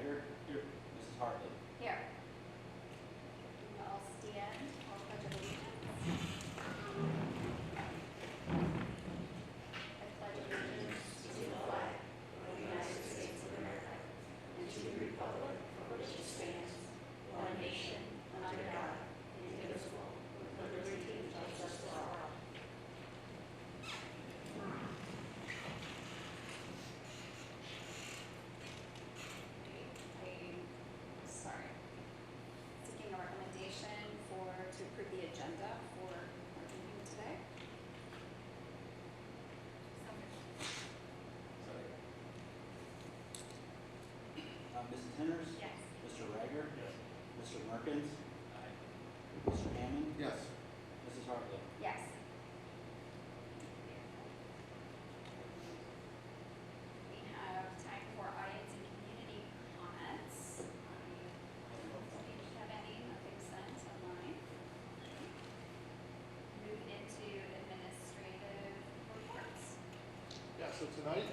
Rager. Here. Mrs. Hartley. Here. We all stand for Pledge of Allegiance. I pledge allegiance to the flag of the United States of America and to the republic for which it stands, one nation, under God, indivisible, with liberty and justice for all. Seeking a recommendation to approve the agenda for our meeting today. Sorry. Mrs. Henners. Yes. Mr. Rager. Yes. Mr. Merkins. Aye. Mr. Hammond. Yes. Mrs. Hartley. Yes. We have time for audience and community comments. Somebody have any? Nothing sent online. Move into administrative reports. Yeah, so tonight,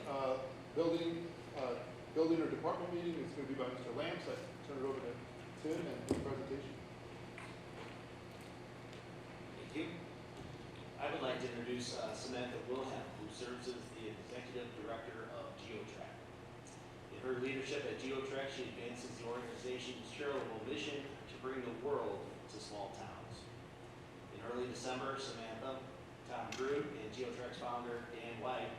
building or department meeting is going to be by Mr. Lamb, so I turn it over to Tim and his presentation. Thank you. I would like to introduce Samantha Wilhelm, who serves as the Executive Director of GeoTrack. In her leadership at GeoTrack, she advances the organization's charitable mission to bring the world to small towns. In early December, Samantha, Tom Groot, and GeoTrack's founder, Dan White,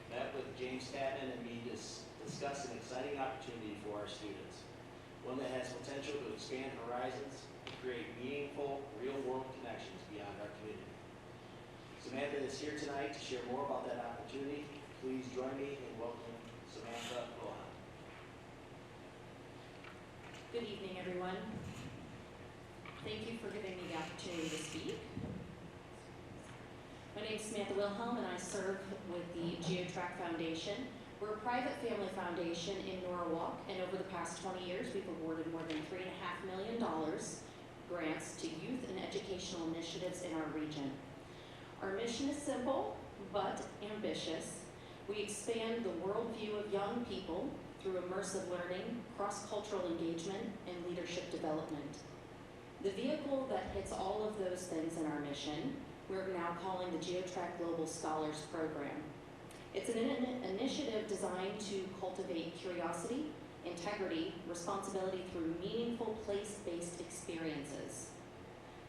met with James Tatman and me to discuss an exciting opportunity for our students, one that has potential to expand horizons and create meaningful, real-world connections beyond our community. Samantha is here tonight to share more about that opportunity. Please join me in welcoming Samantha Wilhelm. Good evening, everyone. Thank you for giving me the opportunity to speak. My name is Samantha Wilhelm, and I serve with the GeoTrack Foundation. We're a private family foundation in Norwalk, and over the past 20 years, we've awarded more than $3.5 million grants to youth and educational initiatives in our region. Our mission is simple, but ambitious. We expand the worldview of young people through immersive learning, cross-cultural engagement, and leadership development. The vehicle that hits all of those things in our mission, we're now calling the GeoTrack Global Scholars Program. It's an initiative designed to cultivate curiosity, integrity, responsibility through meaningful place-based experiences.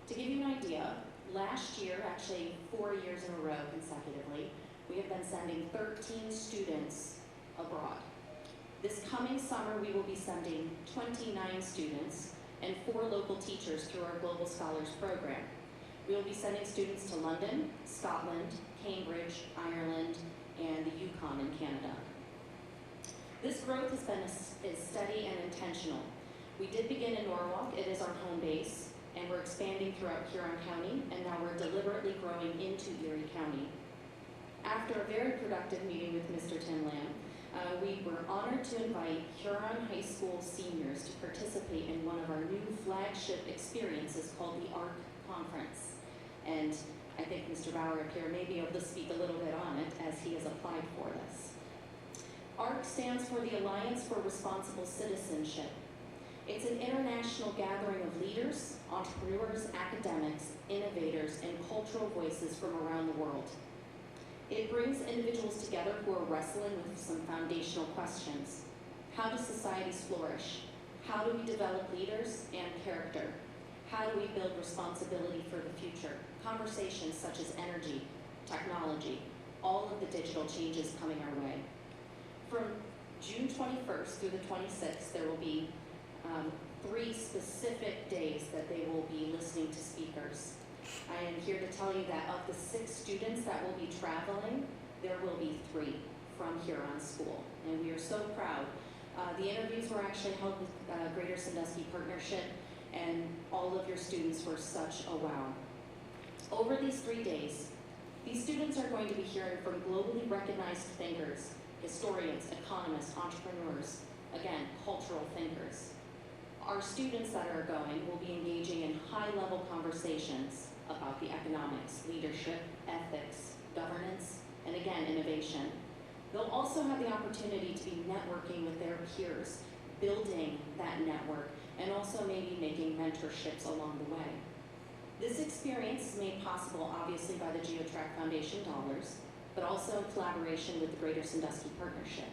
To give you an idea, last year, actually 4 years in a row consecutively, we have been sending 13 students abroad. This coming summer, we will be sending 29 students and 4 local teachers through our Global Scholars Program. We will be sending students to London, Scotland, Cambridge, Ireland, and the Yukon in Canada. This growth has been is steady and intentional. We did begin in Norwalk, it is our home base, and we're expanding throughout Huron County, and now we're deliberately growing into Erie County. After a very productive meeting with Mr. Tim Lamb, we were honored to invite Huron High School seniors to participate in one of our new flagship experiences called the ARC Conference. And I think Mr. Bauer up here may be able to speak a little bit on it as he has applied for this. ARC stands for the Alliance for Responsible Citizenship. It's an international gathering of leaders, entrepreneurs, academics, innovators, and cultural voices from around the world. It brings individuals together who are wrestling with some foundational questions. How do societies flourish? How do we develop leaders and character? How do we build responsibility for the future? Conversations such as energy, technology, all of the digital changes coming our way. From June 21st through the 26th, there will be 3 specific days that they will be listening to speakers. I am here to tell you that of the 6 students that will be traveling, there will be 3 from Huron School, and we are so proud. The interviews were actually held with Greater Sandusky Partnership, and all of your students were such a wow. Over these 3 days, these students are going to be hearing from globally recognized thinkers, historians, economists, entrepreneurs, again, cultural thinkers. Our students that are going will be engaging in high-level conversations about the economics, leadership, ethics, governance, and again, innovation. They'll also have the opportunity to be networking with their peers, building that network, and also maybe making mentorships along the way. This experience is made possible obviously by the GeoTrack Foundation dollars, but also in collaboration with the Greater Sandusky Partnership.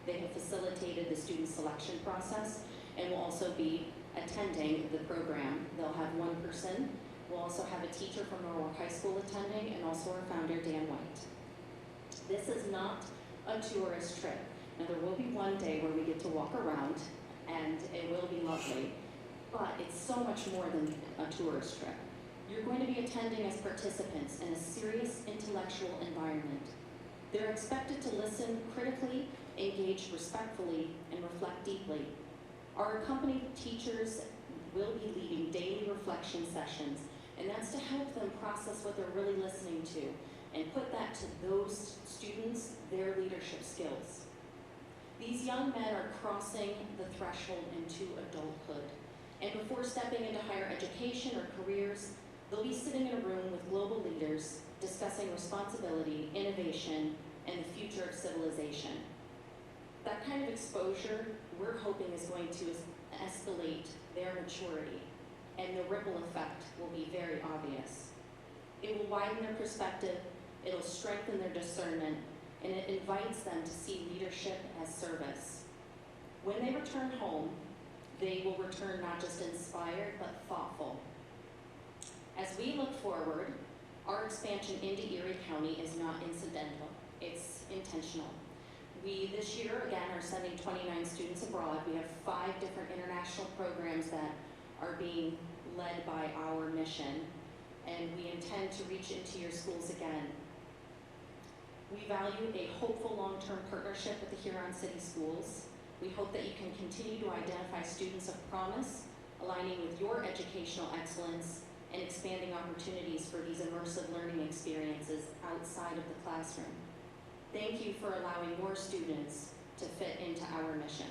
They have facilitated the student selection process and will also be attending the program. They'll have one person. We'll also have a teacher from Norwalk High School attending, and also our founder, Dan White. This is not a tourist trip. Now, there will be one day where we get to walk around, and it will be lovely, but it's so much more than a tourist trip. You're going to be attending as participants in a serious intellectual environment. They're expected to listen critically, engage respectfully, and reflect deeply. Our accompanied teachers will be leading daily reflection sessions, and that's to help them process what they're really listening to and put that to those students, their leadership skills. These young men are crossing the threshold into adulthood, and before stepping into higher education or careers, they'll be sitting in a room with global leaders discussing responsibility, innovation, and the future of civilization. That kind of exposure, we're hoping, is going to escalate their maturity, and the ripple effect will be very obvious. It will widen their perspective, it'll strengthen their discernment, and it invites them to see leadership as service. When they return home, they will return not just inspired, but thoughtful. As we look forward, our expansion into Erie County is not incidental, it's intentional. We, this year, again, are sending 29 students abroad. We have 5 different international programs that are being led by our mission, and we intend to reach into your schools again. We value a hopeful long-term partnership with the Huron City Schools. We hope that you can continue to identify students of promise, aligning with your educational excellence, and expanding opportunities for these immersive learning experiences outside of the classroom. Thank you for allowing more students to fit into our mission.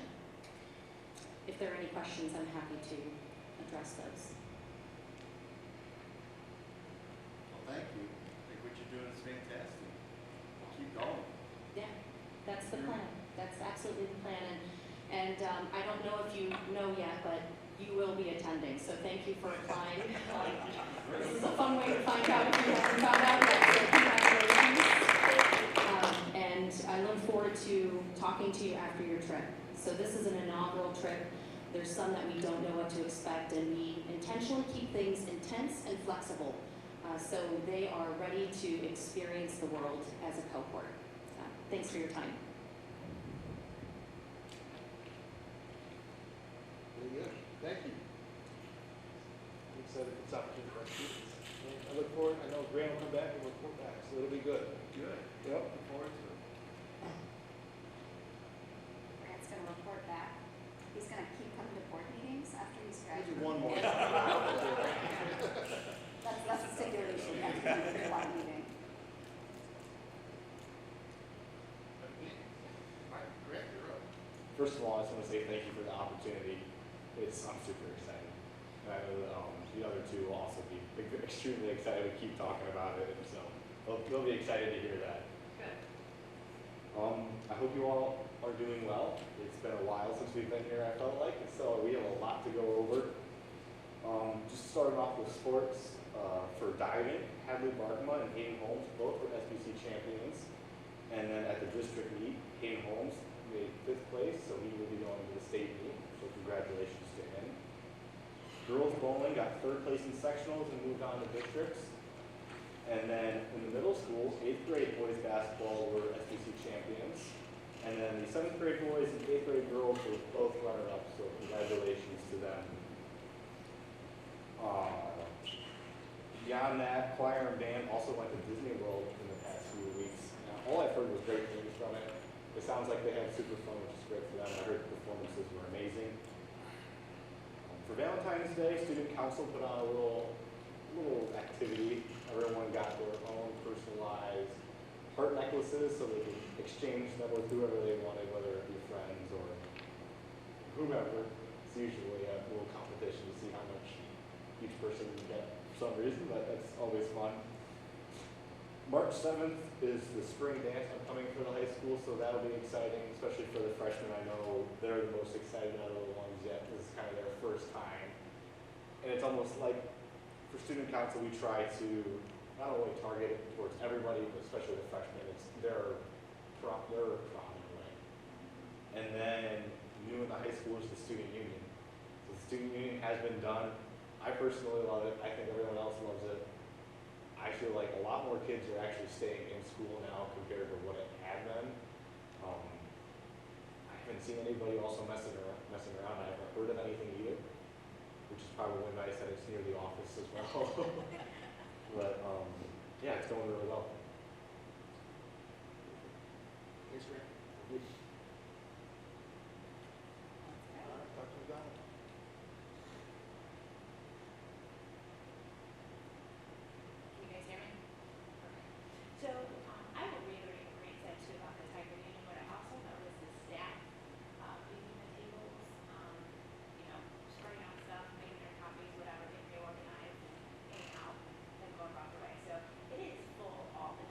If there are any questions, I'm happy to address those. Well, thank you. I think what you're doing is fantastic. Keep going. Yeah, that's the plan. That's absolutely the plan. And I don't know if you know yet, but you will be attending. So thank you for applying. This is a fun way to find out if you haven't found out yet. So congratulations. And I look forward to talking to you after your trip. So this is an inaugural trip. There's some that we don't know what to expect, and we intentionally keep things intense and flexible. So they are ready to experience the world as a cohort. Thanks for your time. Very good. Thank you. I'm excited for this opportunity for our students. And I look forward, I know Graham will come back and report back, so it'll be good. Good. Yep. Looking forward to it. Grant's gonna report back. He's gonna keep coming to board meetings after he's Maybe graduated. one more. That's a stipulation, you have to come to one meeting. All right, Grant, you're up. First of all, I just want to say thank you for the opportunity. I'm super excited. And I know that the other two will also be extremely excited to keep talking about it, and so they'll be excited to hear that. Good. I hope you all are doing well. It's been a while since we've been here, I felt like, and so we have a lot to go over. Just starting off with sports, for diving, Hadley Barkma and Hayden Holmes both were SBC champions. And then at the district meet, Hayden Holmes made 5th place, so he will be going to the state meet, so congratulations to him. Girls bowling got 3rd place in sectionals and moved on to districts. And then in the middle school, 8th grade boys basketball were SBC champions. And then the 7th grade boys and 8th grade girls were both runner-ups, so congratulations to them. Beyond that, choir and band also went to Disney World in the past few weeks. All I've heard was great things from it. It sounds like they had super fun, which is great for them. I heard the performances were amazing. For Valentine's Day, Student Council put on a little activity. Everyone got their own personalized heart necklaces so they could exchange them with whoever they wanted, whether it be friends or whomever. It's usually a little competition to see how much each person can get for some reason, but that's always fun. March 7th is the spring dance homecoming for the high school, so that'll be exciting, especially for the freshmen. I know they're the most excited out of first time. And it's almost like, for student council, we try to not only target it towards everybody, but especially the freshmen. It's their prom in a way. And then new in the high school is the student union. So the student union has been done. I personally love it. I think everyone else loves it. I feel like a lot more kids are actually staying in school now compared to what it had been. I haven't seen anybody also messing around. I haven't heard of anything either, which is probably nice that it's near the office as well. But yeah, it's going really well. Thanks, Grant. All right, Dr. McDonald. Can you guys hear me? Okay. So, I will reiterate what Grant said too about the Tiger Union, but I also noticed the staff, leaving the tables, spreading out stuff, making their copies, whatever, getting reorganized and hanging out and going about their way. So, it is full all the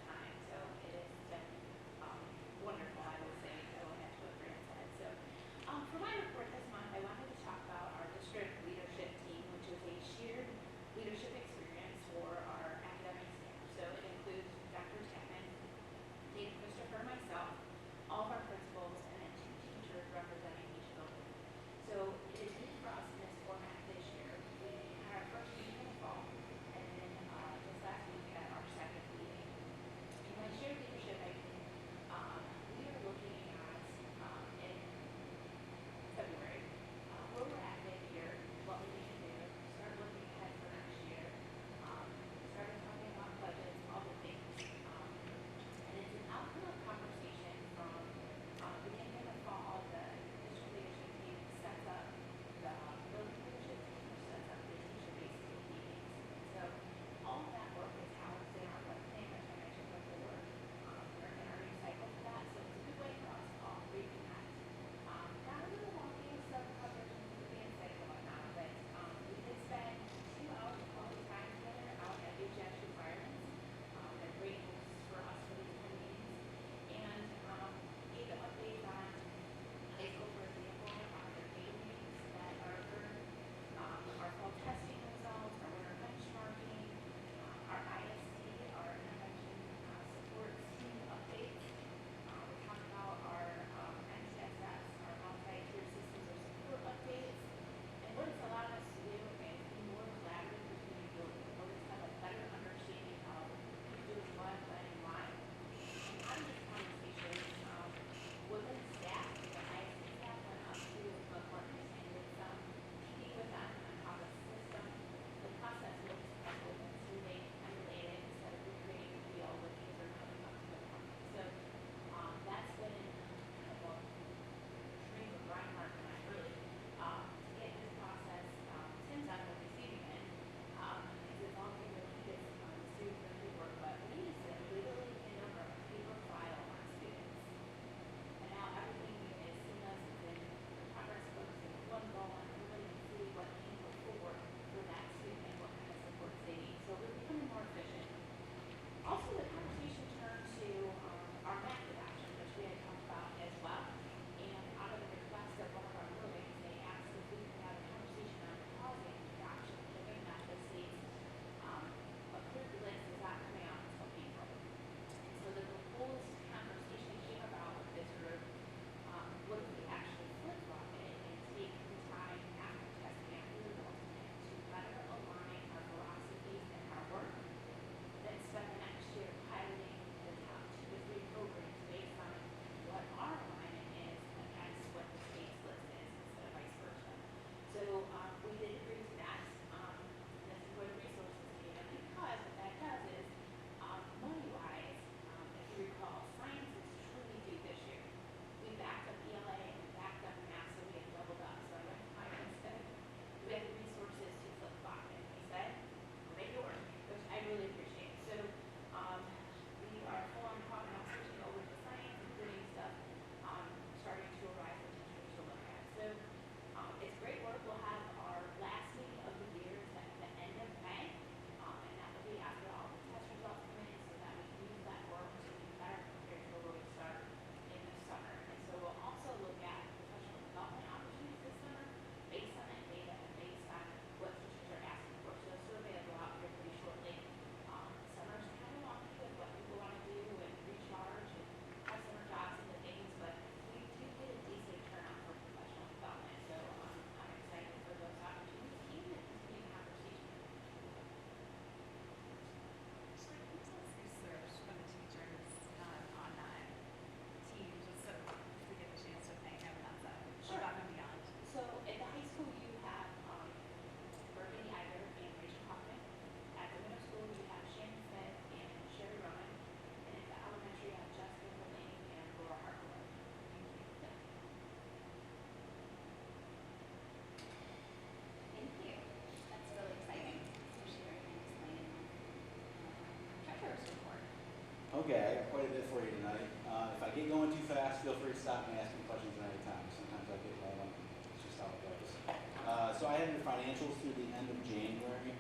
financials through the end of January.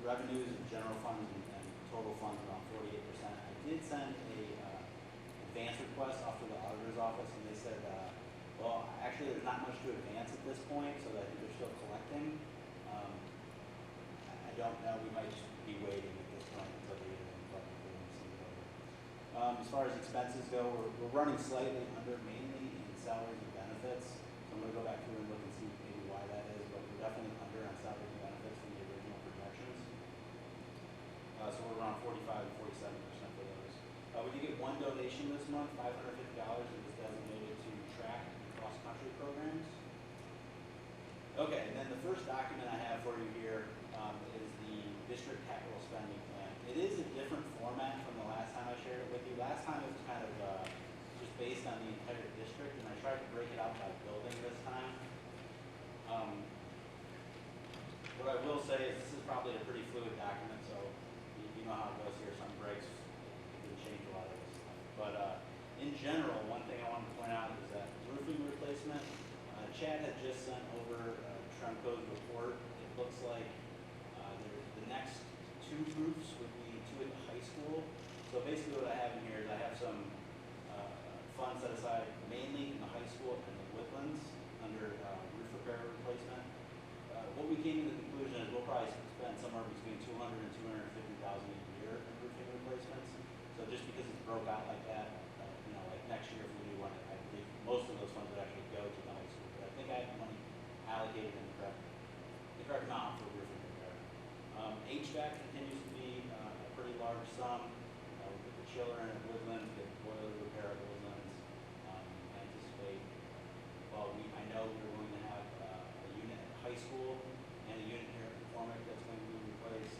Revenues and general funds and total funds around 48%. I did send a advance request off to the auditor's office, and they said, well, actually, there's not much to advance at this point, so I think they're still collecting. I don't know, we might just be waiting at this point until they get in collecting payments and whatever. As far as expenses go, we're running slightly under, mainly in salaries and benefits. So I'm gonna go back through and look and see maybe why that is, but we're definitely under on salaries and benefits from the original projections. So we're around 45 to 47% for those. We did get one donation this month, $550. It was designated to track and cross-country programs. Okay, and then the first document I have for you here is the district capital spending plan. It is a different format from the last time I shared it with you. Last time it was kind of just based on the entire district, and I tried to break it out by building this time. What I will say is this is probably a pretty fluid document, so you know how it goes here. Some breaks, it can change a lot of this stuff. But in general, one thing I wanted to point out is that roofing replacement, Chad had just sent over Tremco's report. It looks like the next two roofs would be two at the high school. So basically what I have in here is I have some funds set aside mainly in the high school and the Woodlands under roof repair replacement. What we came to the conclusion is we'll probably spend somewhere between $200,000 and $250,000 a year in roofing replacements. So just because it's broke out like that, like next year if we do one, I believe most of those funds would actually go to the high school. But I think I have money allocated in the correct amount for roofing repair. HVAC continues to be a pretty large sum. We put the chiller in at Woodlands, we get boiler repair at Woodlands. Anticipate, well, I know we're going to have a unit at high school and a unit here at McCormick that's going to be replaced.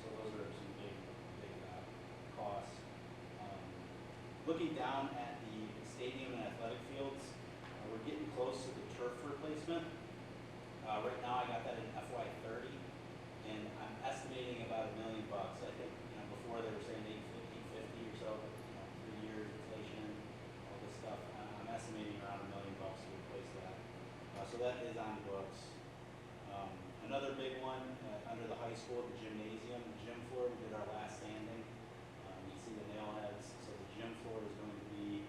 So those are some big costs. Looking down at the stadium and athletic fields, we're getting close to the turf replacement. Right now I got that in FY30, and I'm estimating about $1 million. I think before they were saying 850 or so, 3 years inflation, all this stuff. I'm estimating around $1 million to replace that. So that is on books. Another big one under the high school, the gymnasium, the gym floor. We did our last sanding. You see the nail heads. So the gym floor is going to be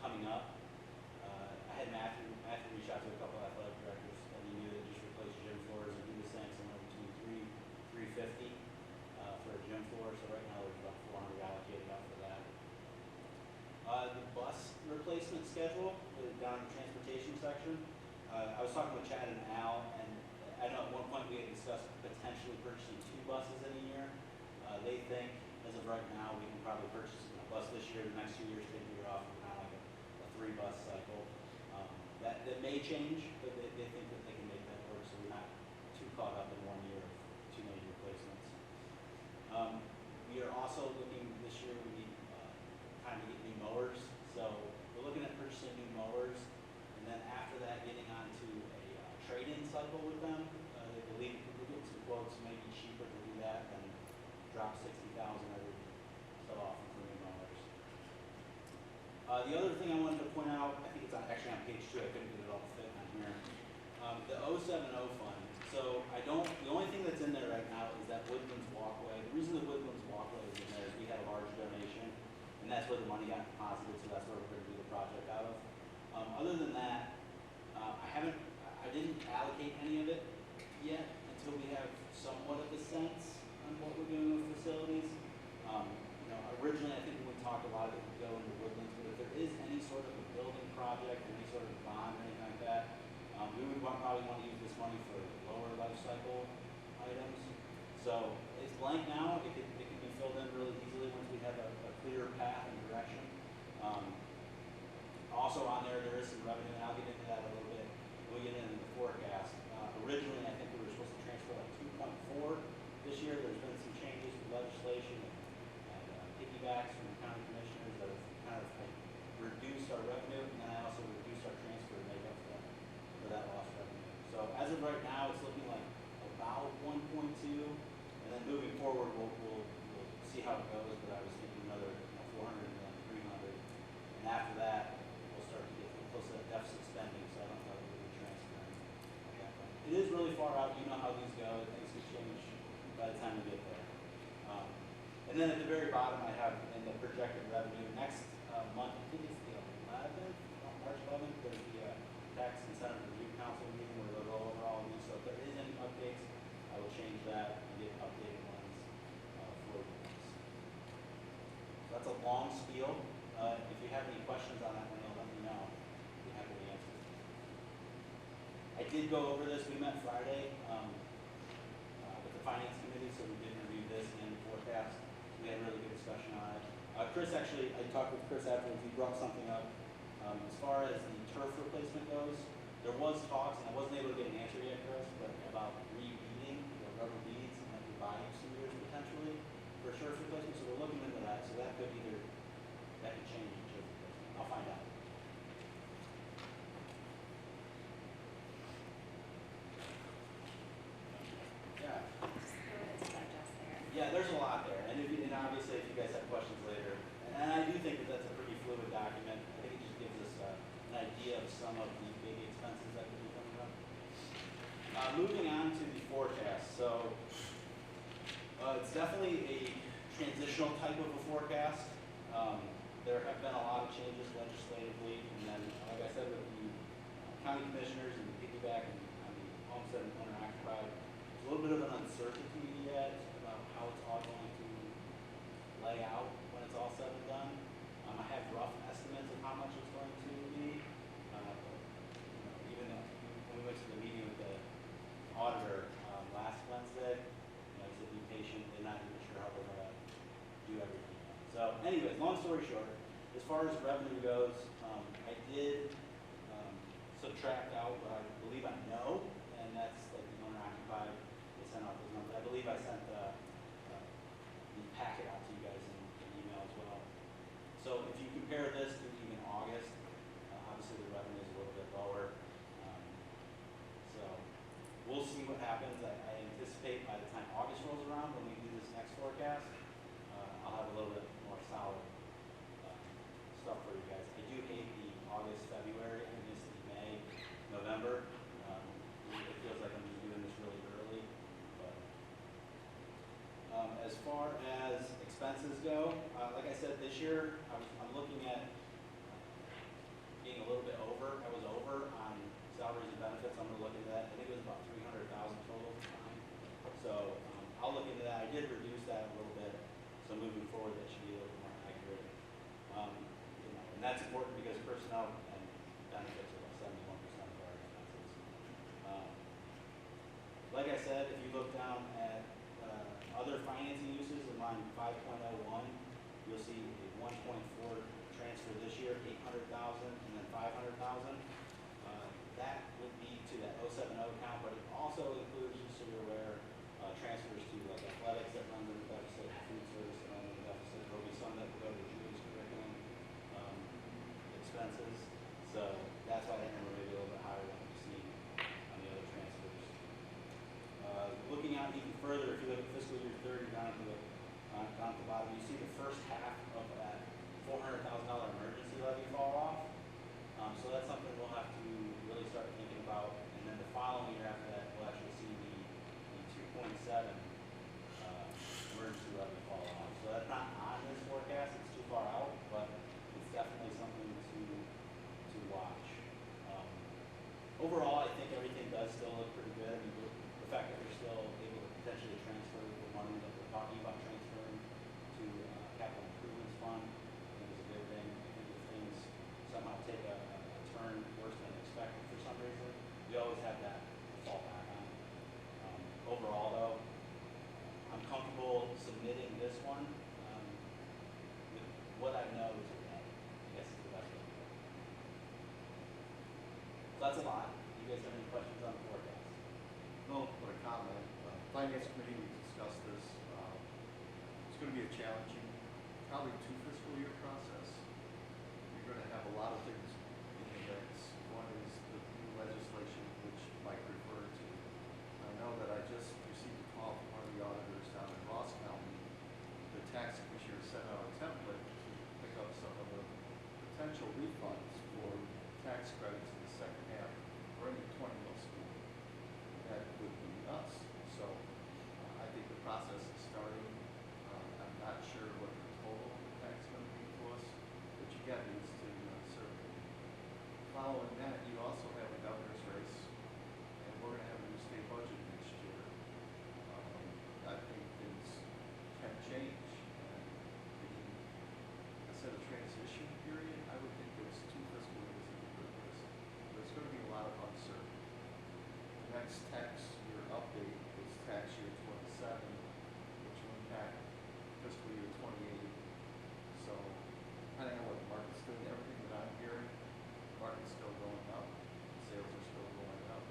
coming up. I had Matthew reach out to a couple of athletic directors, and he knew that just replace gym floors and do the same somewhere between $350 for a gym floor. So right now there's about $400 allocated out for that. The bus replacement schedule down in the transportation section. I was talking with Chad and Al, and I know at one point we had discussed potentially purchasing 2 buses in a year. They think, as of right now, we can probably purchase a bus this year, the next 2 years, take a year off, and kind of like a 3-bus cycle. That may change, but they think that they can make that work, so we're not too caught up in 1 year of too many replacements. We are also looking this year, we need time to get new mowers, so we're looking at purchasing new mowers, and then after that, getting onto a trade-in cycle with them. They believe we're getting some quotes, maybe cheaper to do that than drop $60,000 every so often for new mowers. The other thing I wanted to point out, I think it's actually on page 2, I couldn't get it all fit on here. The 070 fund. So the only thing that's in there right now is that Woodlands walkway. The reason the Woodlands walkway is in there is we had a large donation, and that's where the money got deposited, so that's where we're going to do the project out of. Other than that, I didn't allocate any of it yet until we have somewhat of a sense on what we're doing with facilities. Originally, I think when we talked, a lot of it would go into Woodlands, but if there is any sort of a building project, any sort of bond or anything like that, we would probably want to use this money for lower life cycle items. So it's blank now. It can be filled in really easily once we have a clear path and direction. Also on there is some revenue, and I'll get into that a little bit when we get into the forecast. Originally, I think we were supposed to transfer like 2.4 this year. There's been some changes with legislation and piggybacks from the county commissioners that have kind of reduced our revenue, and then I also reduced our transfer to make up for that lost revenue. So as of right now, it's looking like about 1.2, and then moving forward, we'll see how it goes. But I was thinking another 400 and then 300, and after that, we'll start to get close to that deficit spending. So I don't know that we'll be transferring really far out, you know how these go, things could change by the time we get there. And then at the very bottom, I have in the projected revenue next month, I think it's the 11th, March 11th, there's the Tax Incentive Review Council meeting where they'll go over all of these. So if there is any updates, I will change that and get updated ones for you guys. So that's a long spiel. If you have any questions on that, let me know. I'll be happy to answer. I did go over this. We met Friday with the Finance Committee, so we did review this and the forecast. We had a really good discussion on it. Chris, actually, I talked with Chris afterwards. He brought something up. As far as the turf replacement goes, there was talks, and I wasn't able to get an answer yet, Chris, but about rebeading the rubber beads and that could buy you some years potentially for a turf replacement. So we're looking into that. So that could change the turf replacement. I'll find out. Yeah. Yeah, there's a lot there, and obviously if you guys have questions later, and I do think that that's a pretty fluid document. I think it just gives us an idea of some of the big expenses that could be coming up. Moving on to the forecast, so it's definitely a transitional type of a forecast. There have been a lot of changes legislatively, and then, like I said, with the county commissioners and the piggyback and on the homestead and owner occupied, there's a little bit of an uncertainty yet about how it's all going to lay out when it's all said and done. I have rough estimates of how much it's going to be. Even though when we went to the meeting with the auditor last Wednesday, he said be patient. They're not even sure how they're going to do everything. So, anyways, long story short, as far as revenue goes, I did subtract out what I believe I know, and that's like the owner occupied. They sent out those numbers. I believe I sent the packet out to you guys in email as well. So if you compare this to even August, obviously the revenue is a little bit lower. So we'll see what happens. I anticipate by the time August rolls around, when we do this next forecast, I'll have a little bit more solid stuff for you guys. I do hate the August, February, I miss the May, November. It feels like I'm just doing this really early. But as far as expenses go, like I said, this year I'm looking at being a little bit over. I was over on salaries and benefits. I'm going to look into that. I think it was about $300,000 total. So I'll look into that. I did reduce that a little bit. So moving forward, that should be a little more accurate. And that's important because personnel and benefits are about 71% of our expenses. Like I said, if you look down at other financing uses in line 5.01, you'll see a 1.4 transfer this year, 800,000, and then 500,000. That would be to that 070 account, but it also includes, just so you're aware, transfers to like athletics that runs in the deficit, food service that runs in the deficit. There'll be some that will go to Julie's curriculum expenses. So that's why that number may be a little bit higher than what you see on the other transfers. Looking out even further, if you look at fiscal year 30 down to the bottom, you see the first half of that $400,000 emergency levy fall off. So that's something we'll have to really start thinking about. And then the following year after that, we'll actually see the 2.7 emergency levy fall off. So that's not on this forecast, it's too far out, but it's definitely something to watch. Overall, I think everything does still look pretty good. I mean, the fact that we're still able to potentially transfer the money that we're talking about transferring to capital improvements fund, I think is a good thing. I think if things somehow take a turn worse than expected for some reason, we always have that to fall back on. Overall, though, I'm comfortable submitting this one with what I know today. I guess is the best way to put it. So that's a lot. Do you guys have any questions on the forecast? No, but a comment. Finance Committee, we discussed this. It's going to be a challenging, probably 2 fiscal year process. You're going to have a lot of things in the mix. One is the new legislation, which Mike referred to. I know that I just received a call from one of the auditors down in Ross County. The tax commissioner sent out a template to pick up some of the potential refunds for tax credits in the second half for any 20 mil school. That would next tax year update is tax year 27, which will impact fiscal year 28. So depending on what the market's doing, everything that I'm hearing, the market's still going up, sales are still going up.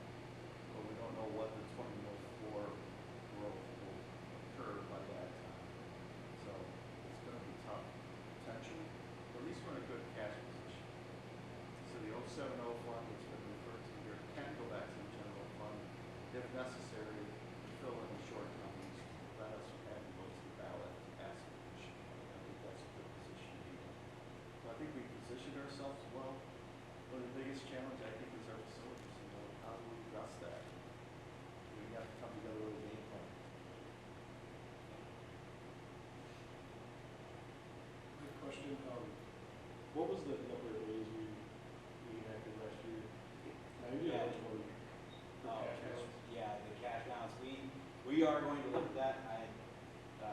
But we don't know what the 2004 growth will occur by that time. So it's going to be tough, potentially. But at least we're in a good cash position. So the 070 fund that's been referred to here can go back to the general fund if necessary to fill in the shortcomings, let us have to go to the ballot to pass a petition. I think that's a good position to be in. So I think we positioned ourselves well. But the biggest challenge, I think, is our facilities. You know, how do we address that? We have to come together with a game plan. Good question. What was the number of days we enacted last year? Now, you Yeah. did one for cash balance. Yeah, the cash balance, we are going to look at that,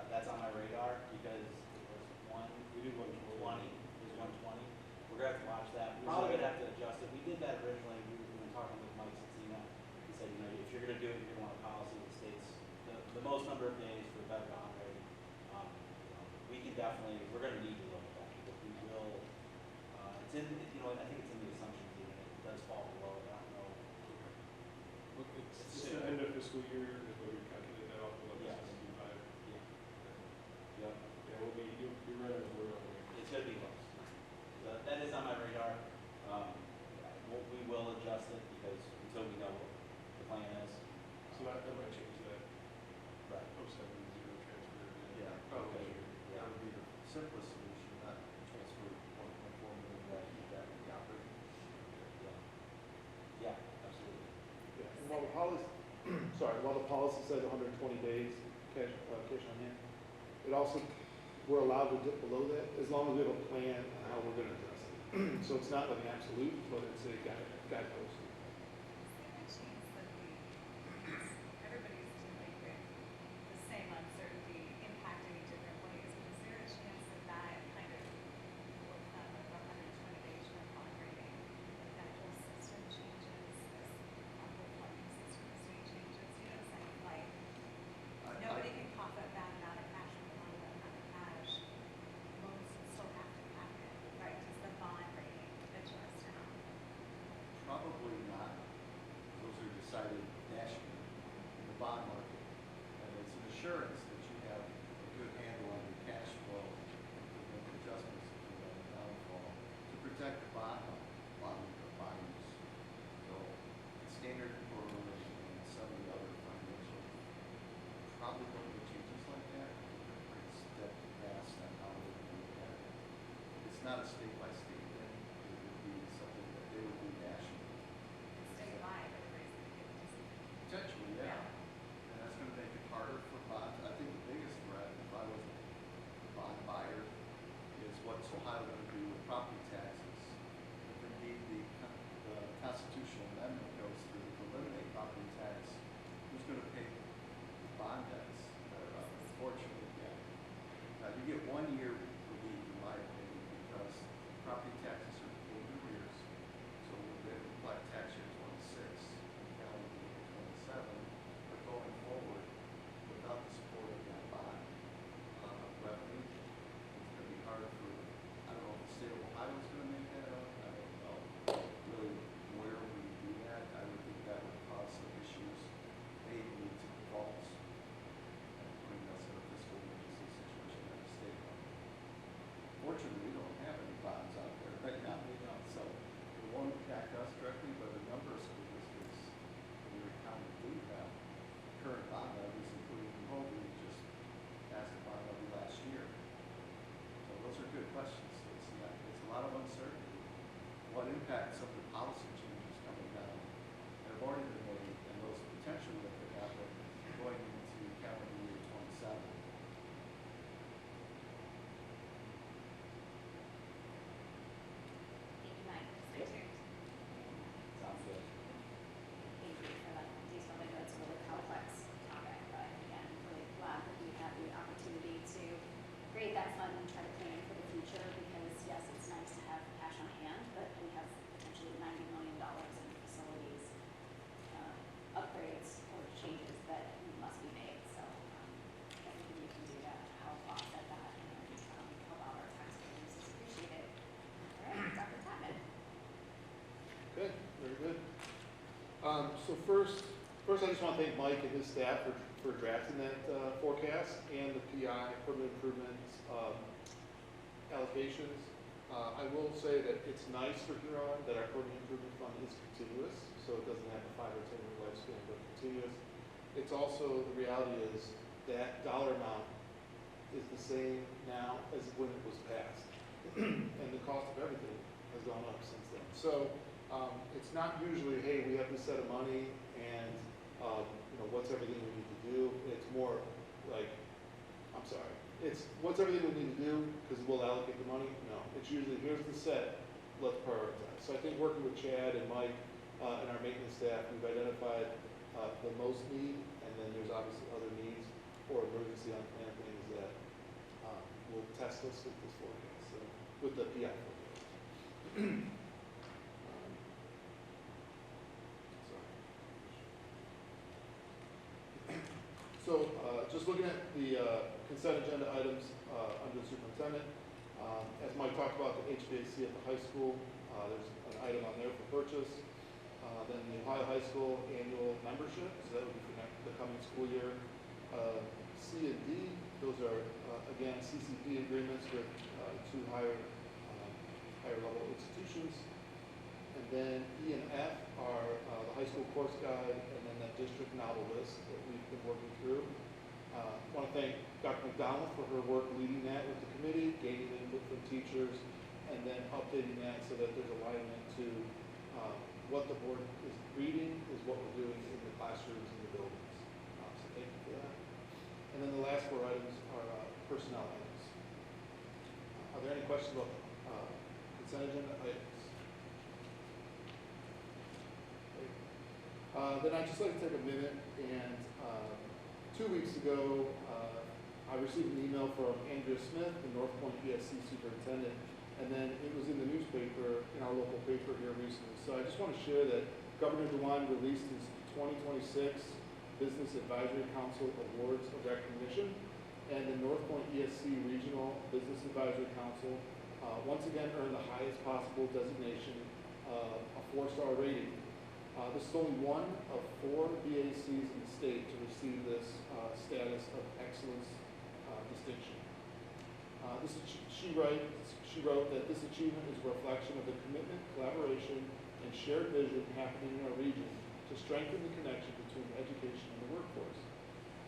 that's on my radar, because it was We did 120. 120. We're gonna have to watch that, probably gonna have to adjust it, we did that originally, we were talking with Mike Satsina, he said, you know, if you're gonna do it, you're gonna want a policy that states the most number of days for better bond rating. We can definitely, we're gonna need to look at that, because we will, it's in, you know, I think it's in the assumptions, even, it does fall below, I don't know. Look, it's the end of fiscal year is where we calculate that off of like Yes. 75. Yeah. Yep. Yeah, you're right on the word on it. It's gonna be close. That is on my radar. We will adjust it because until we know what the plan is. So that might change that Right. 070 transfer. Yeah, probably. Yeah. That would be the simplest solution, not transfer 1.4 million back to the operating. Yeah. Yeah, absolutely. Yeah, and while the policy, while the policy says 120 days cash on hand, it also, we're allowed to dip below that as long as we have a plan on how we're gonna address it. So it's not like an absolute, but it's a guidepost. Everybody's dealing with the same uncertainty impacting in different ways. Is there a chance that that kind of, with the 120 days from bond rating, that whole system changes, this whole funding system changes, you know, saying like, nobody can cough up that amount of cash or that amount of cash, loans still have to happen, right? Does the bond rating adjust now? Probably not. Those are decided nationally in the bond market. And it's an assurance that you have a good handle on your cash flow, to make adjustments if you have a downfall, to protect the bond use. So it's standard for some of the other financial, probably don't make changes like that. They're pretty step fast on how they do that. It's not a state-by-state thing. It would be something that they would do nationally. Statewide, everybody's going to get this. Potentially, yeah. And that's gonna make it harder for bonds. I think the biggest threat, if I was a bond buyer, is what's Ohio gonna do with property taxes. If indeed the constitutional amendment goes through to eliminate property tax, who's gonna pay the bond debts that are up? Unfortunately, yeah. You get 1 year relief, in my opinion, because So first I just want to thank Mike and his staff for drafting that forecast and the PI, permanent improvements allocations. I will say that it's nice for Huron that our permanent improvement fund is continuous, so it doesn't have a 5 or 10 year lifespan, but continuous. It's also, the reality is that dollar amount is the same now as when it was passed. And the cost of everything has gone up since then. So it's not usually, hey, we have this set of money and what's everything we need to do. It's more like, it's what's everything we need to do because we'll allocate the money. No, it's usually here's the set, let's prioritize. So I think working with Chad and Mike and our maintenance staff, we've identified the most need, and then there's obviously other needs or emergency unplanned things that will test us with this forecast, so with the PI forecast. So just looking at the consent agenda items under the superintendent, as Mike talked about the HVAC at the high school, there's an item on there for purchase. Then the Ohio High School annual membership, so that would be for the coming school year. C and D, those are again CCP agreements with 2 higher level institutions. And then E and F are the high school course guide and then that district novel list that we've been working through. I want to thank Dr. McDonald for her work leading that with the committee, gaining input from teachers, and then updating that so that there's alignment to what the board is reading is what we're doing in the classrooms and the buildings. So thank you for that. And then the last 4 items are personnel items. Are there any questions about consent agenda items? Then I'd just like to take a minute and 2 weeks ago, I received an email from Andrea Smith, the North Point ESC superintendent, and then it was in the newspaper, in our local paper here recently. So I just want to share that Governor DeWine released his 2026 Business Advisory Council Awards of Recognition, and the North Point ESC Regional Business Advisory Council once again earned the highest possible designation, a 4-star rating. This is only one of 4 BACs in the state to receive this status of excellence distinction. She wrote that this achievement is a reflection of the commitment, collaboration, and shared vision happening in our region to strengthen the connection between education and the workforce.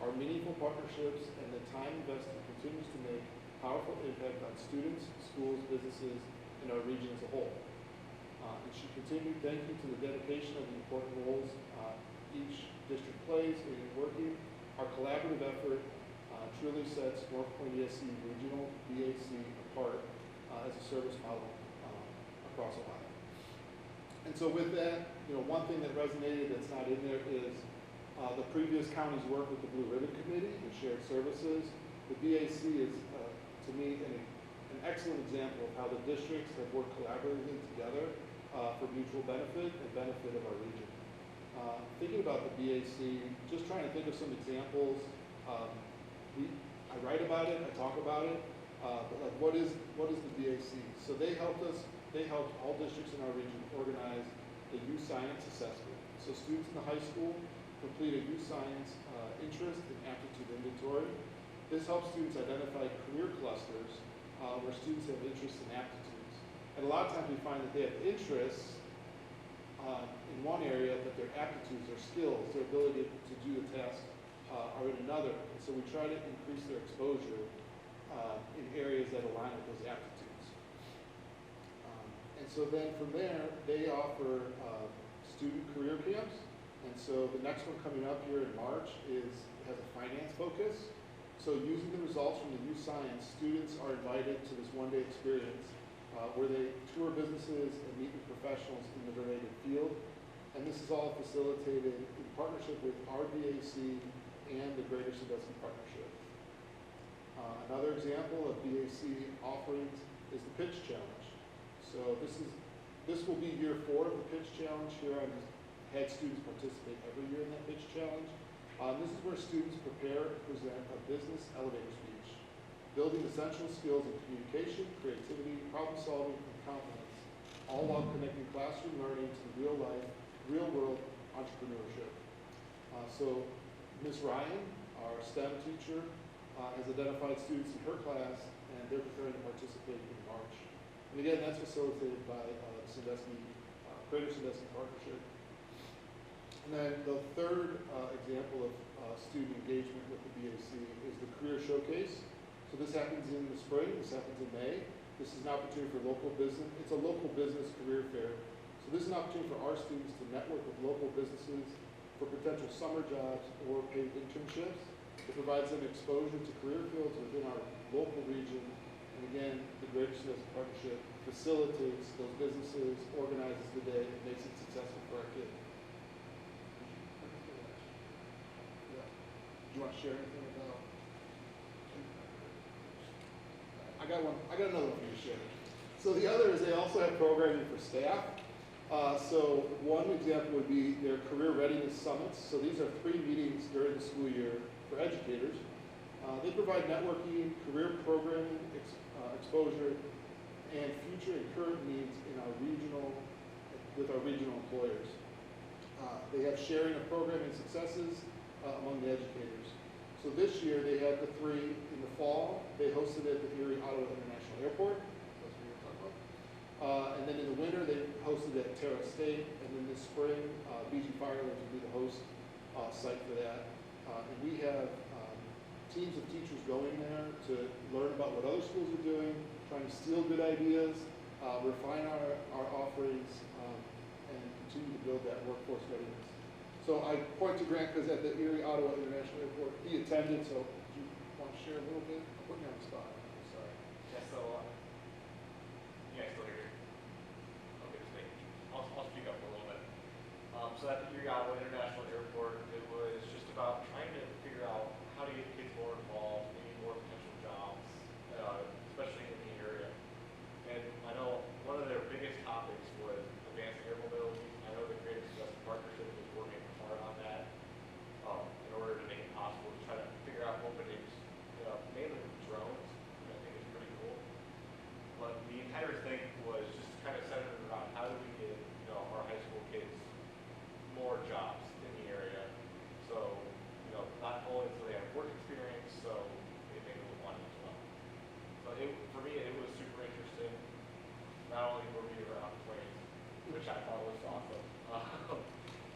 Our meaningful partnerships and the time invested continues to make powerful impact on students, schools, businesses, and our region as a whole. And she continued, thank you to the dedication of the important roles each district plays in working. Our collaborative effort truly sets North Point ESC Regional BAC apart as a service model across Ohio. And so with that, one thing that resonated that's not in there is the previous county's work with the Blue Ribbon Committee and shared services. The BAC is, to me, an excellent example of how the districts have worked collaboratively together for mutual benefit and benefit of our region. Thinking about the BAC, just trying to think of some examples. I write about it, I talk about it, but like what is the BAC? So they helped all districts in our region organize a youth science assessment. So students in the high school complete a youth science interest and aptitude inventory. This helps students identify career clusters where students have interests and aptitudes. And a lot of times we find that they have interests in one area, but their aptitudes or skills, their ability to do the task are in another. And so we try to increase their exposure in areas that align with those aptitudes. And so then from there, they offer student career camps. And so the next one coming up here in March has a finance focus. So using the results from the youth science, students are invited to this one-day experience where they tour businesses and meet with professionals in the related field. And this is all facilitated in partnership with RBAC and the Greater Sandusky Partnership. Another example of BAC offerings is the Pitch Challenge. So this will be year 4 of the Pitch Challenge. Here I've had students participate every year in that Pitch Challenge. This is where students prepare and present a business elevator speech, building essential skills in communication, creativity, problem solving, and confidence, all while connecting classroom learning to the real world entrepreneurship. So Ms. Ryan, our STEM teacher, has identified students in her class, and they're preparing to participate in March. And again, that's facilitated by Sandusky, Greater Sandusky Partnership. And then the third example of student engagement with the BAC is the Career Showcase. So this happens in the spring, this happens in May. This is an opportunity for local business. It's a local business career fair. So this is an opportunity for our students to network with local businesses for potential summer jobs or paid internships. It provides them exposure to career fields within our local region. And again, the Greater Sandusky Partnership facilitates those businesses, organizes the day, and makes it successful for our kids. Yeah. Do you want to share anything about? I got another one for you to share. So the other is they also have programming for staff. So one example would be their career readiness summits. So these are 3 meetings during the school year for educators. They provide networking, career programming, exposure, and future and current needs in with our regional employers. They have sharing of programming successes among the educators. So this year they had the 3 in the fall. They hosted it at the Erie Ottawa International Airport. That's what we were talking about. And then in the winter they hosted it at Terra State. And then this spring, BG Firelands will be the host site for that. And we have teams of teachers going there to learn about what other schools are doing, trying to steal good ideas, refine our offerings, and continue to build that workforce readiness. So I point to Grant because at the Erie Ottawa International Airport, he attended, so do you want to share a little bit? I'm putting you on the spot. I'm sorry. Yeah, so, you guys still hear? Okay, just making sure. I'll speak up a little bit. So at the Erie Ottawa International Airport, it was just about trying to figure out how to get kids more involved, maybe more potential jobs, especially in the area. And I know one of their biggest topics was advancing air mobility. I know the Greater Sandusky Partnership is working hard on that in order to make it possible to try to figure out openings, mainly with drones, which I think is pretty cool. But the entire thing was just kind of centered around how do we get, our high school kids more jobs in the area. So, not only do they have work experience, so they make a little money as well. So for me, it was super interesting. Not only were we around planes, which I thought was awesome,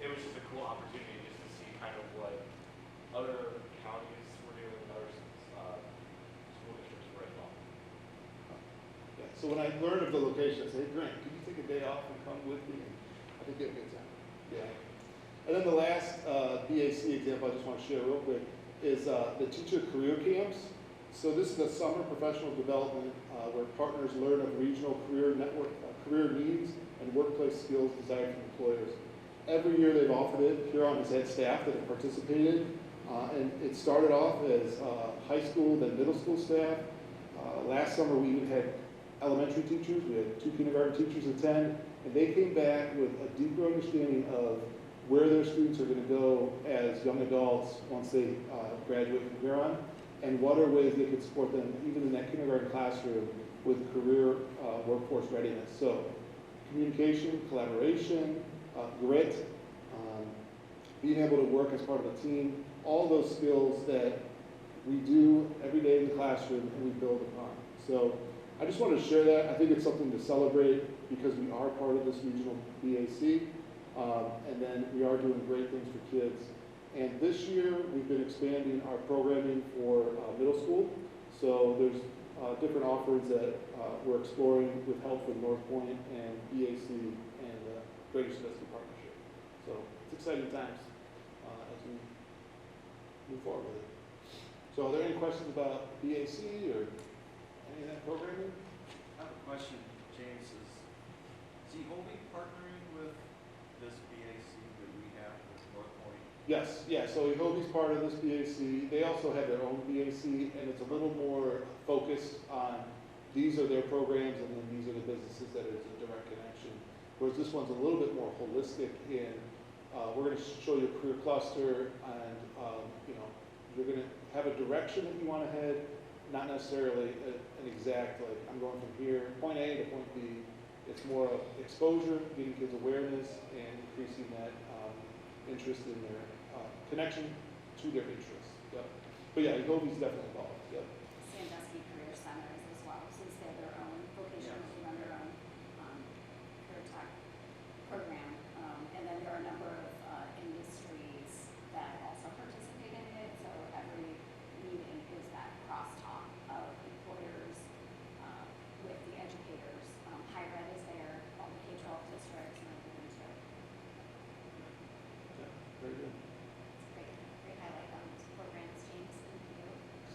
it was just a cool opportunity just to see kind of what other counties were doing and other school districts were as well. Yeah, so when I learned of the location, I said, hey, Grant, could you take a day off and come with me? And I think it'd be a good time. Yeah. And then the last BAC example I just want to share real quick is the teacher career camps. So this is a summer professional development where partners learn of regional career network, career needs and workplace skills desired from employers. Every year they've offered it. Huron has had staff that have participated. And it started off as high school, then middle school staff. Last summer we even had elementary teachers. We had 2 kindergarten teachers attend. And they came back with a deeper understanding of where their students are going to go as young adults once they graduate from Huron, and what are ways they could support them even in that kindergarten classroom with career workforce readiness. So communication, collaboration, grit, being able to work as part of a team, all those skills that we do every day in the classroom and we build upon. So I just wanted to share that. I think it's something to celebrate because we are part of this regional BAC. And then we are doing great things for kids. And this year, we've been expanding our programming for middle school. So there's different offerings that we're exploring with help from North Point and BAC and Greater Sandusky Partnership. So it's exciting times as we move forward with it. So are there any questions about BAC or any of that programming? I have a question, James. Is Hobie partnering with this BAC that we have with North Point? Yes, yeah, so Hobie's part of this BAC. They also have their own BAC, and it's a little more focused on these are their programs, and then these are the businesses that is a direct connection. Whereas this one's a little bit more holistic in, we're going to show you a career cluster, and you're going to have a direction that you want to head, not necessarily an exact, like, I'm going from here, point A to point B. It's more of exposure, getting kids awareness, and increasing that interest in their, connection to their interests, yep. But yeah, Egovi's definitely involved, yep. Sandusky Career Centers as well, since they have their own vocational, they run their own career tech program. And then there are a number of industries that also participate in it, so every meeting is that crosstalk of employers with the educators. Higher ed is there, all the K-12 districts and everything, so Yeah, very good. it's great, great highlight on these programs, James, thank you.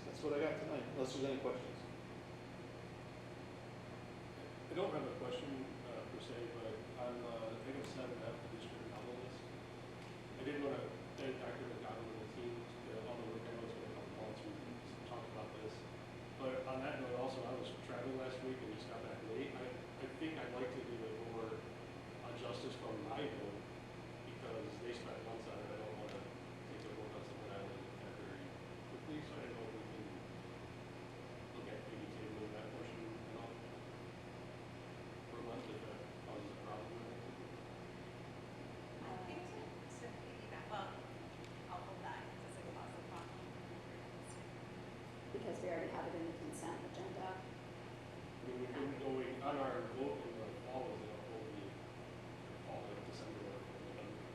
That's what I got tonight, unless there's any questions. I don't have a question per se, but on item 7F, the district novel list, I did want to thank Dr. McDonald and the team for all the work. I know it's been a couple months we've talked about this. But on that note also, I was traveling last week and just got back late. I think I'd like to give it more justice from my vote because they spent months on it. I don't want to take the vote on something I only looked at very quickly, so I didn't know if we can look at maybe tabling that portion at all. For a month, if that causes a problem. I think to piggyback, well, I'll hold that because it was a problem. Because we already have it in the consent agenda. I mean, we've been going on our vote in the fall, was it only fall of December or November?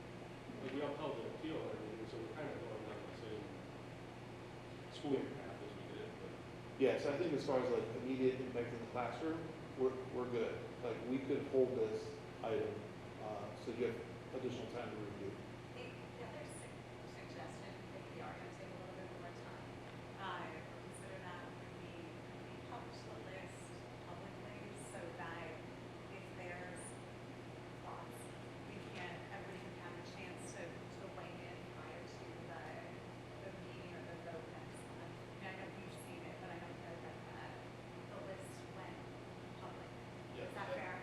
Like we upheld the appeal and everything, so we're kind of going down the same school year path as we did, but. Yeah, so I think as far as like immediate impact in the classroom, we're good. Like, we could hold this item, so you have additional time to review. The other suggestion, if we are going to take a little bit more time, or consider that would be, we publish the list publicly so that if there's thoughts, everybody can have a chance to weigh in prior to the meeting or the vote next month. I know you've seen it, but I don't know that the list went public. Yeah. Is that fair?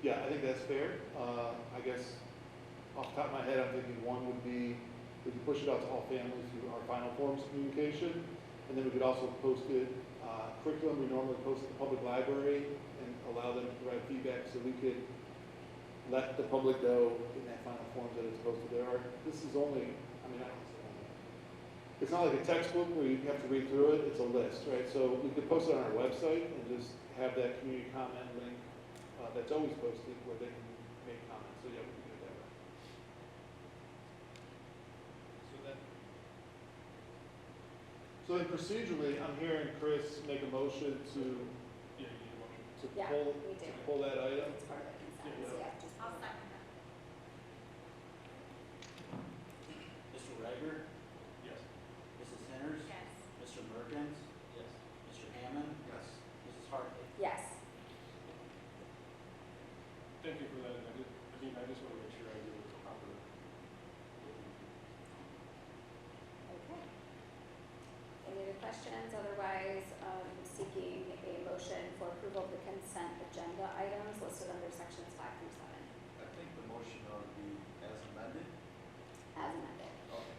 Yeah, I think that's fair. I guess off the top of my head, I'm thinking one would be we could push it out to all families through our final forms of communication, and then we could also post it, curriculum we normally post at the public library and allow them to provide feedback so we could let the public know in that final form that it's posted there. This is only, I mean, I don't say only. It's not like a textbook where you have to read through it, it's a list, right? So we could post it on our website and just have that community comment link that's always posted where they can make comments. So yeah, we can do it that way. So then procedurally, I'm hearing Chris make a motion to Yeah, you need a motion. Yeah, pull, we do. to pull that item. It's part of the consent, Yeah. so yeah, just. I'll second that. Mr. Reiger, Yes. Mrs. Henners, Yes. Mr. Merkins, Yes. Mr. Hammond, Yes. Mrs. Hartley. Yes. Thank you for that. I just want to make sure I do it proper. Okay. Any other questions? Otherwise, seeking a motion for approval of the consent agenda items listed under sections 5 through 7 I think the motion ought to be as amended. as amended. Okay.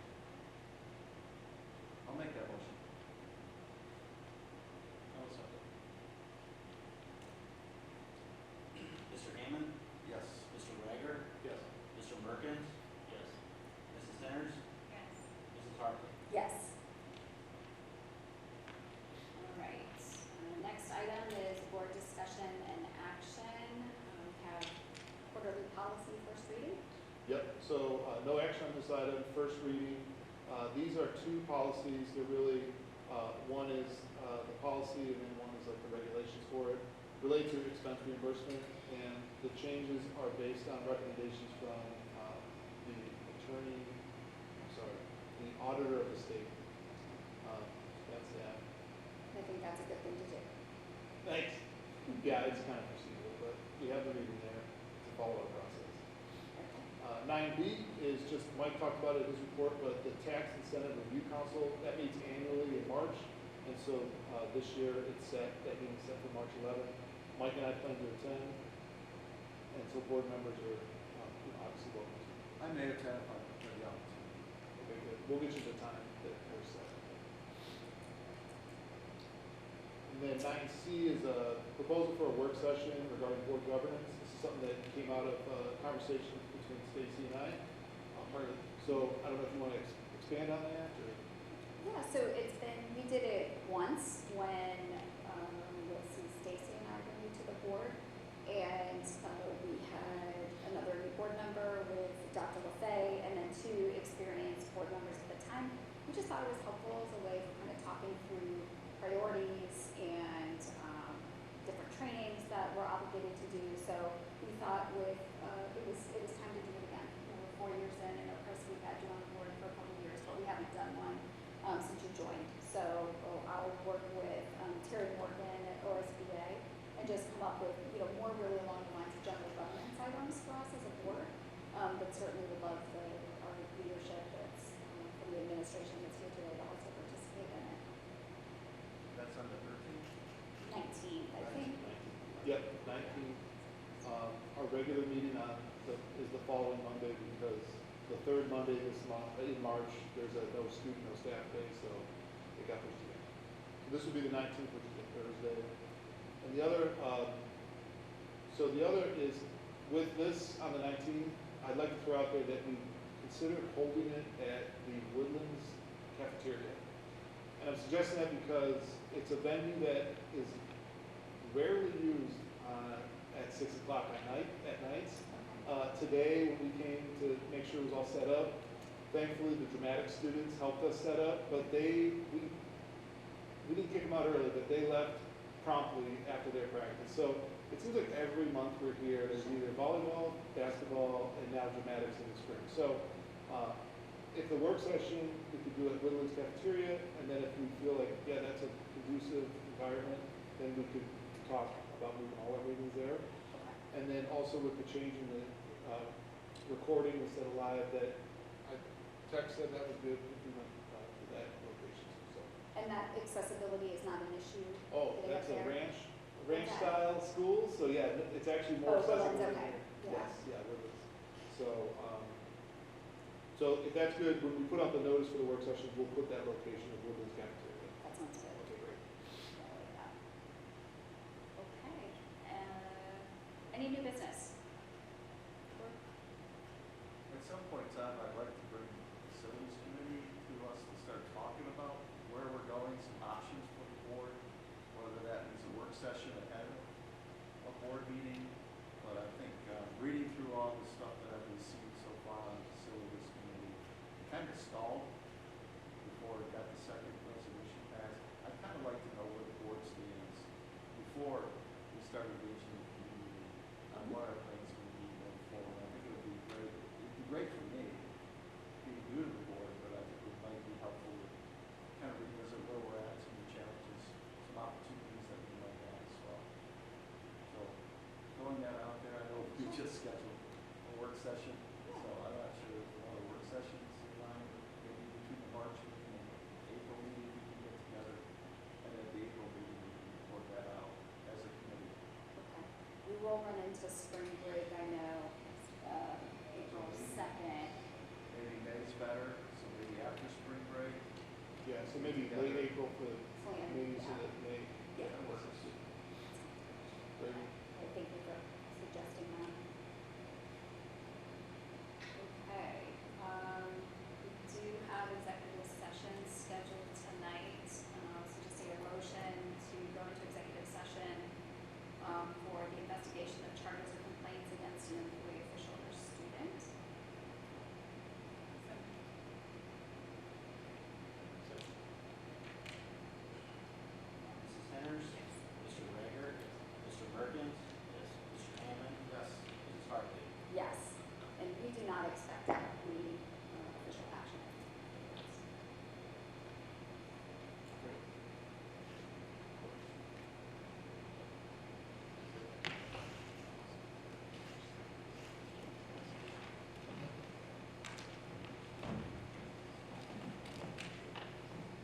I'll make that motion. I'll second. Mr. Hammond, Yes. Mr. Reiger, Yes. Mr. Merkins, Yes. Mrs. Henners, Yes. Mrs. Hartley. Yes. All right. Next item is board discussion and action. We have quarterly policy first reading. Yep, so no action on this item, first reading. These are two policies. They're really, one is the policy and then one is like the regulations for it, related to expense reimbursement. And the changes are based on recommendations from the attorney, the auditor of the state. That's that. I think that's a good thing to do. Thanks. Yeah, it's kind of procedural, but we have the reading there to follow our process. 9B is just, Mike talked about it in his report, but the Tax Incentive Review Council, that meets annually in March. And so this year it's set, that meeting's set for March 11th. Mike and I plan to attend. And so board members are, obviously welcome to. I may attend if I'm the opportunity. Okay, good. We'll get you the time that they're set. And then 9C is a proposal for a work session regarding board governance. This is something that came out of conversations between Stacy and I. So I don't know if you want to expand on that or? Yeah, so it's been, we did it once when, let's see, Stacy and I were new to the board, and we had another new board member with Dr. LaFay, and then 2 experienced board members at the time. We just thought it was helpful as a way for kind of talking through priorities and different trainings that we're obligated to do. So we thought it was time to do it again. We're 4 years in, and of course we've had you on the board for a couple of years, but we haven't done one since you joined. So I'll work with Terry Morgan at OSBA and just come up with, more really along the lines of general governance items for us as a board. But certainly would love our leadership that's from the administration that's here today to also participate in it. That's on the 13th? 19th, I think. Yep, 19th. Our regular meeting is the following Monday because the third Monday this month, in March, there's a no student, no staff day, so it got pushed again. So this will be the 19th, which is a Thursday. And the other is, with this on the 19th, I'd like to throw out there that we consider holding it at the Woodlands cafeteria. And I'm suggesting that because it's a venue that is rarely used at 6 o'clock at nights. Today, when we came to make sure it was all set up, thankfully the dramatics students helped us set up, but we didn't kick them out early, but they left promptly after their practice. So it seems like every month we're here, there's either volleyball, basketball, and now dramatics in the spring. So if the work session, we could do it at Woodlands cafeteria, and then if we feel like, yeah, that's a conducive environment, then we could talk about moving all our meetings there. And then also with the change in the recording instead of live, that Tech said that was good if we went to that location. So. And that accessibility is not an issue? Oh, getting up that's a there? ranch style school, so yeah, it's actually more accessible. Woodlands, than okay. here. Yes, yeah, Woodlands. So if that's good, when we put out the notice for the work sessions, we'll put that location of Woodlands cafeteria. That sounds good. Okay, great. Okay. Any new business? At some point in time, I'd like to bring the facilities committee to us to start talking about where we're going, some options for the board, whether that means a work session ahead of a board meeting. But I think reading through all the stuff that I've received so far on the facilities committee, it kind of stalled before it got the second resolution passed. I'd kind of like to know where the board stands before we start engaging the community on what our plans are going to be going forward. I think it would be great. It'd be great for me, being new to the board, but I think it might be helpful to kind of revisit where we're at, some of the challenges, some opportunities that we might have as well. So, throwing that out there, I know we just scheduled a work session